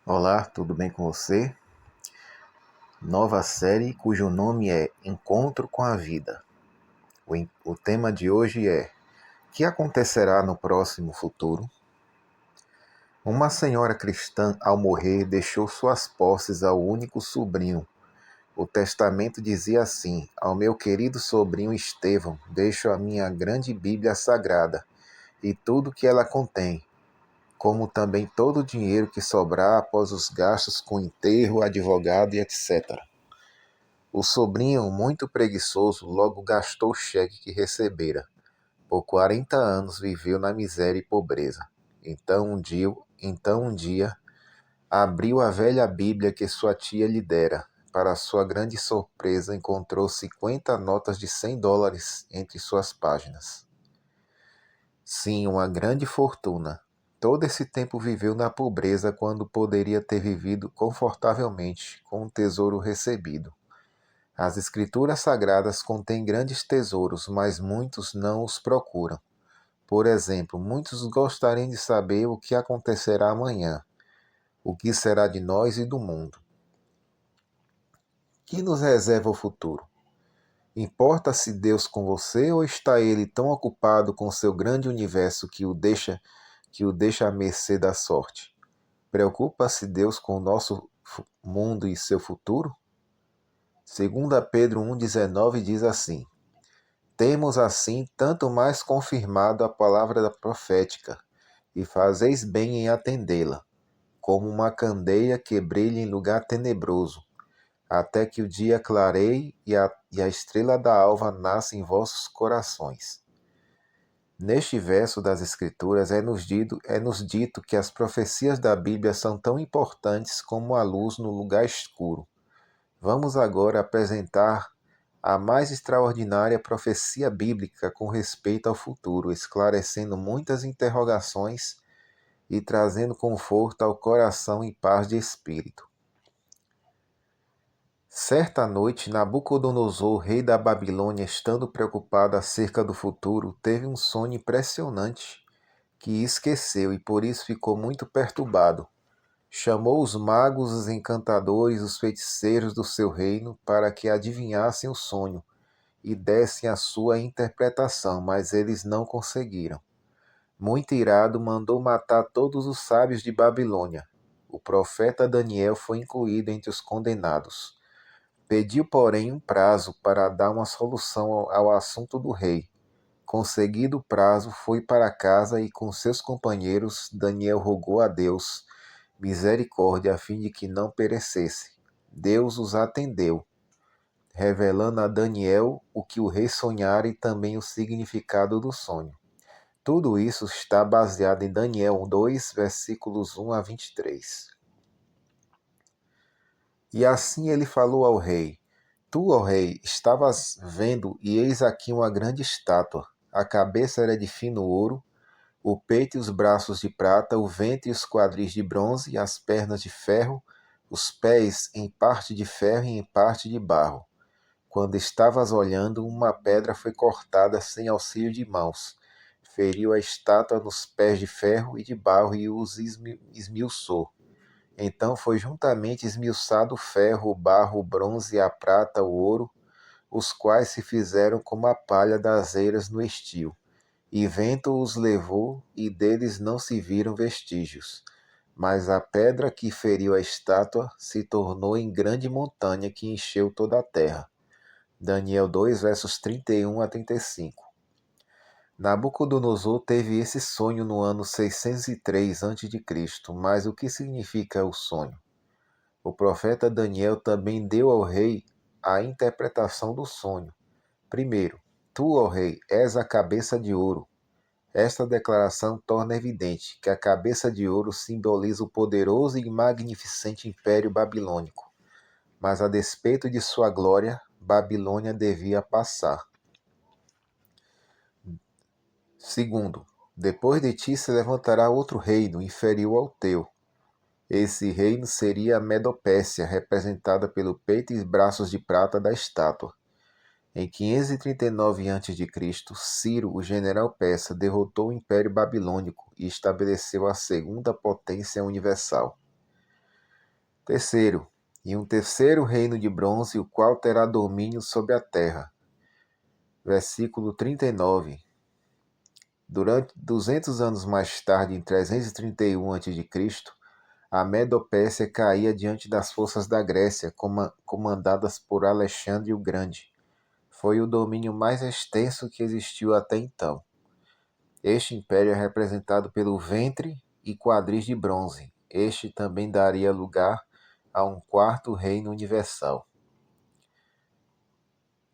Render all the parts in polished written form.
Olá, tudo bem com você? Nova série cujo nome é Encontro com a Vida. O tema de hoje é: o que acontecerá no próximo futuro? Uma senhora cristã, ao morrer, deixou suas posses ao único sobrinho. O testamento dizia assim: Ao meu querido sobrinho Estevão, deixo a minha grande Bíblia Sagrada e tudo que ela contém, como também todo o dinheiro que sobrar após os gastos com enterro, advogado e etc. O sobrinho, muito preguiçoso, logo gastou o cheque que recebera. Por 40 anos viveu na miséria e pobreza. Então um dia, abriu a velha Bíblia que sua tia lhe dera. Para sua grande surpresa, encontrou 50 notas de US$ 100 entre suas páginas. Sim, uma grande fortuna. Todo esse tempo viveu na pobreza quando poderia ter vivido confortavelmente com o tesouro recebido. As Escrituras Sagradas contêm grandes tesouros, mas muitos não os procuram. Por exemplo, muitos gostariam de saber o que acontecerá amanhã, o que será de nós e do mundo. Que nos reserva o futuro? Importa-se Deus com você ou está ele tão ocupado com seu grande universo que o deixa à mercê da sorte? Preocupa-se Deus com o nosso mundo e seu futuro? 2 Pedro 1,19 diz assim: Temos assim tanto mais confirmado a palavra da profética, e fazeis bem em atendê-la, como uma candeia que brilha em lugar tenebroso, até que o dia clareie e a estrela da alva nasça em vossos corações. Neste verso das Escrituras é nos dito que as profecias da Bíblia são tão importantes como a luz no lugar escuro. Vamos agora apresentar a mais extraordinária profecia bíblica com respeito ao futuro, esclarecendo muitas interrogações e trazendo conforto ao coração e paz de espírito. Certa noite, Nabucodonosor, rei da Babilônia, estando preocupado acerca do futuro, teve um sonho impressionante que esqueceu e por isso ficou muito perturbado. Chamou os magos, os encantadores, os feiticeiros do seu reino para que adivinhassem o sonho e dessem a sua interpretação, mas eles não conseguiram. Muito irado, mandou matar todos os sábios de Babilônia. O profeta Daniel foi incluído entre os condenados. Pediu, porém, um prazo para dar uma solução ao assunto do rei. Conseguido o prazo, foi para casa e com seus companheiros Daniel rogou a Deus misericórdia a fim de que não perecesse. Deus os atendeu, revelando a Daniel o que o rei sonhara e também o significado do sonho. Tudo isso está baseado em Daniel 2, versículos 1 a 23. E assim ele falou ao rei: Tu, ó rei, estavas vendo, e eis aqui uma grande estátua. A cabeça era de fino ouro, o peito e os braços de prata, o ventre e os quadris de bronze, as pernas de ferro, os pés em parte de ferro e em parte de barro. Quando estavas olhando, uma pedra foi cortada sem auxílio de mãos. Feriu a estátua nos pés de ferro e de barro e os esmiuçou. Então foi juntamente esmiuçado o ferro, o barro, o bronze, a prata, o ouro, os quais se fizeram como a palha das eiras no estio. E vento os levou, e deles não se viram vestígios. Mas a pedra que feriu a estátua se tornou em grande montanha que encheu toda a terra. Daniel 2, versos 31 a 35. Nabucodonosor teve esse sonho no ano 603 a.C., mas o que significa o sonho? O profeta Daniel também deu ao rei a interpretação do sonho. Primeiro, tu, ó rei, és a cabeça de ouro. Esta declaração torna evidente que a cabeça de ouro simboliza o poderoso e magnificente Império Babilônico. Mas a despeito de sua glória, Babilônia devia passar. Segundo, depois de ti se levantará outro reino inferior ao teu. Esse reino seria a Medopécia, representada pelo peito e braços de prata da estátua. Em 539 a.C., Ciro, o general persa, derrotou o Império Babilônico e estabeleceu a segunda potência universal. Terceiro, e um terceiro reino de bronze, o qual terá domínio sobre a terra. Versículo 39. Durante 200 anos mais tarde, em 331 a.C., a Medopécia caía diante das forças da Grécia, comandadas por Alexandre o Grande. Foi o domínio mais extenso que existiu até então. Este império é representado pelo ventre e quadris de bronze. Este também daria lugar a um quarto reino universal.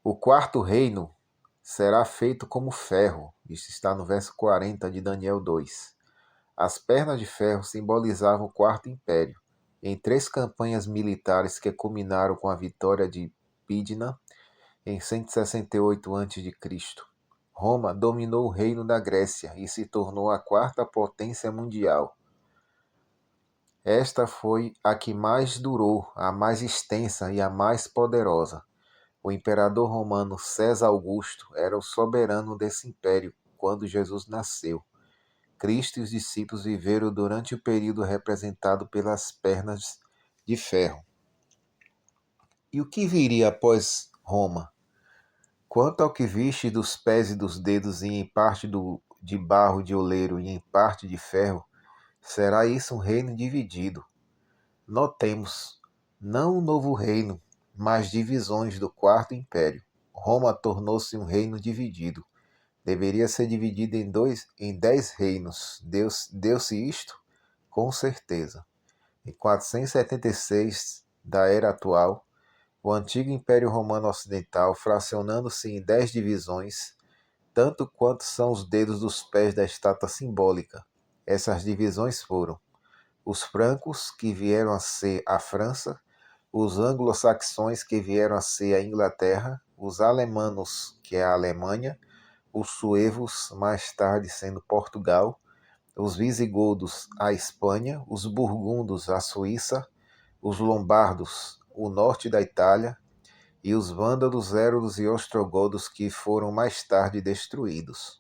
O quarto reino será feito como ferro. Isso está no verso 40 de Daniel 2. As pernas de ferro simbolizavam o quarto império. Em 3 campanhas militares que culminaram com a vitória de Pydna em 168 a.C., Roma dominou o reino da Grécia e se tornou a quarta potência mundial. Esta foi a que mais durou, a mais extensa e a mais poderosa. O imperador romano César Augusto era o soberano desse império quando Jesus nasceu. Cristo e os discípulos viveram durante o período representado pelas pernas de ferro. E o que viria após Roma? Quanto ao que viste dos pés e dos dedos, e em parte de barro de oleiro e em parte de ferro, será isso um reino dividido. Notemos, não um novo reino, mas divisões do quarto império. Roma tornou-se um reino dividido. Deveria ser dividido em 10 reinos. Deu-se isto? Com certeza. Em 476 da era atual, o antigo Império Romano Ocidental, fracionando-se em 10 divisões, tanto quanto são os dedos dos pés da estátua simbólica. Essas divisões foram os francos, que vieram a ser a França, os anglo-saxões, que vieram a ser a Inglaterra, os alemanos, que é a Alemanha, os suevos, mais tarde sendo Portugal, os visigodos, a Espanha, os burgundos, a Suíça, os lombardos, o norte da Itália, e os vândalos, érulos e ostrogodos, que foram mais tarde destruídos.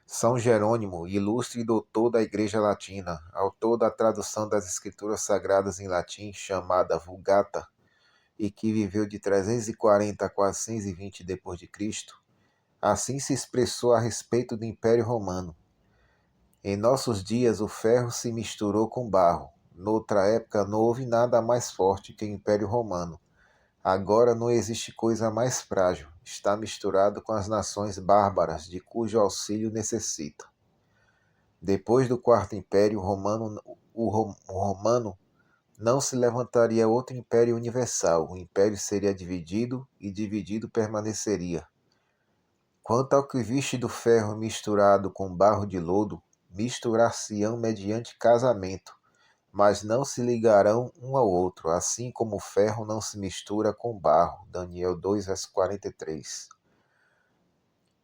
São Jerônimo, ilustre doutor da Igreja Latina, autor da tradução das Escrituras Sagradas em latim, chamada Vulgata, e que viveu de 340 a 420 d.C., assim se expressou a respeito do Império Romano. Em nossos dias o ferro se misturou com barro. Noutra época não houve nada mais forte que o Império Romano. Agora não existe coisa mais frágil. Está misturado com as nações bárbaras, de cujo auxílio necessita. Depois do Quarto Império Romano, o romano não se levantaria outro império universal. O império seria dividido e dividido permaneceria. Quanto ao que viste do ferro misturado com barro de lodo, misturar-se-ão mediante casamento, mas não se ligarão um ao outro, assim como o ferro não se mistura com barro. Daniel 2, verso 43.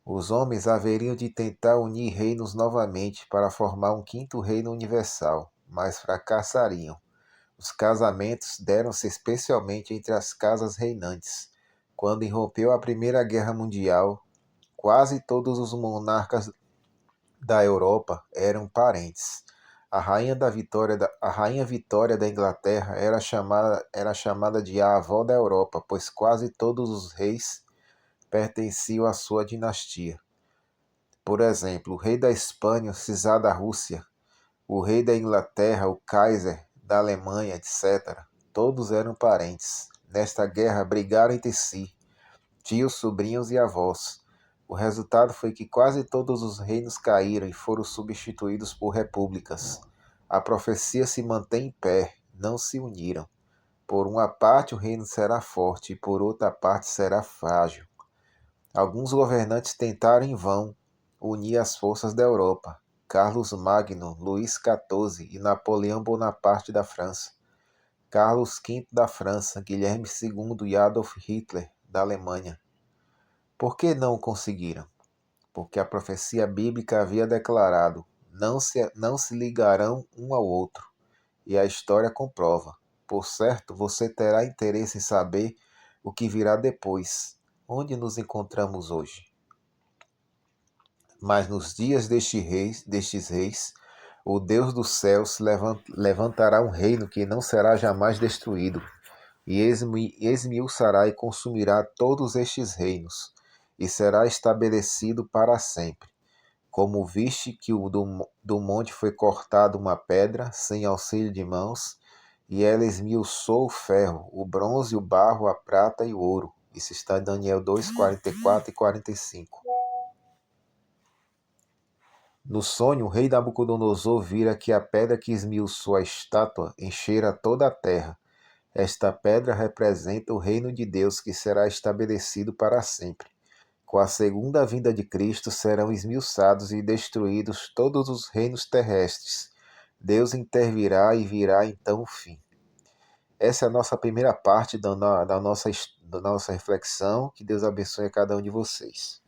Os homens haveriam de tentar unir reinos novamente para formar um quinto reino universal, mas fracassariam. Os casamentos deram-se especialmente entre as casas reinantes. Quando irrompeu a Primeira Guerra Mundial, quase todos os monarcas da Europa eram parentes. A rainha Vitória da Inglaterra era chamada de a avó da Europa, pois quase todos os reis pertenciam à sua dinastia. Por exemplo, o rei da Espanha, o czar da Rússia, o rei da Inglaterra, o Kaiser da Alemanha, etc. Todos eram parentes. Nesta guerra brigaram entre si, tios, sobrinhos e avós. O resultado foi que quase todos os reinos caíram e foram substituídos por repúblicas. A profecia se mantém em pé, não se uniram. Por uma parte o reino será forte e por outra parte será frágil. Alguns governantes tentaram em vão unir as forças da Europa. Carlos Magno, Luís XIV e Napoleão Bonaparte da França. Carlos V da França, Guilherme II e Adolf Hitler da Alemanha. Por que não conseguiram? Porque a profecia bíblica havia declarado: não se ligarão um ao outro. E a história comprova. Por certo, você terá interesse em saber o que virá depois. Onde nos encontramos hoje? Mas nos dias destes reis, O Deus dos céus levantará um reino que não será jamais destruído, e esmiuçará e consumirá todos estes reinos, e será estabelecido para sempre. Como viste que do monte foi cortada uma pedra, sem auxílio de mãos, e ela esmiuçou o ferro, o bronze, o barro, a prata e o ouro. Isso está em Daniel 2, 44 e 45. No sonho, o rei Nabucodonosor vira que a pedra que esmiuçou a estátua enchera toda a terra. Esta pedra representa o reino de Deus que será estabelecido para sempre. Com a segunda vinda de Cristo serão esmiuçados e destruídos todos os reinos terrestres. Deus intervirá e virá então o fim. Essa é a nossa primeira parte da nossa reflexão. Que Deus abençoe a cada um de vocês.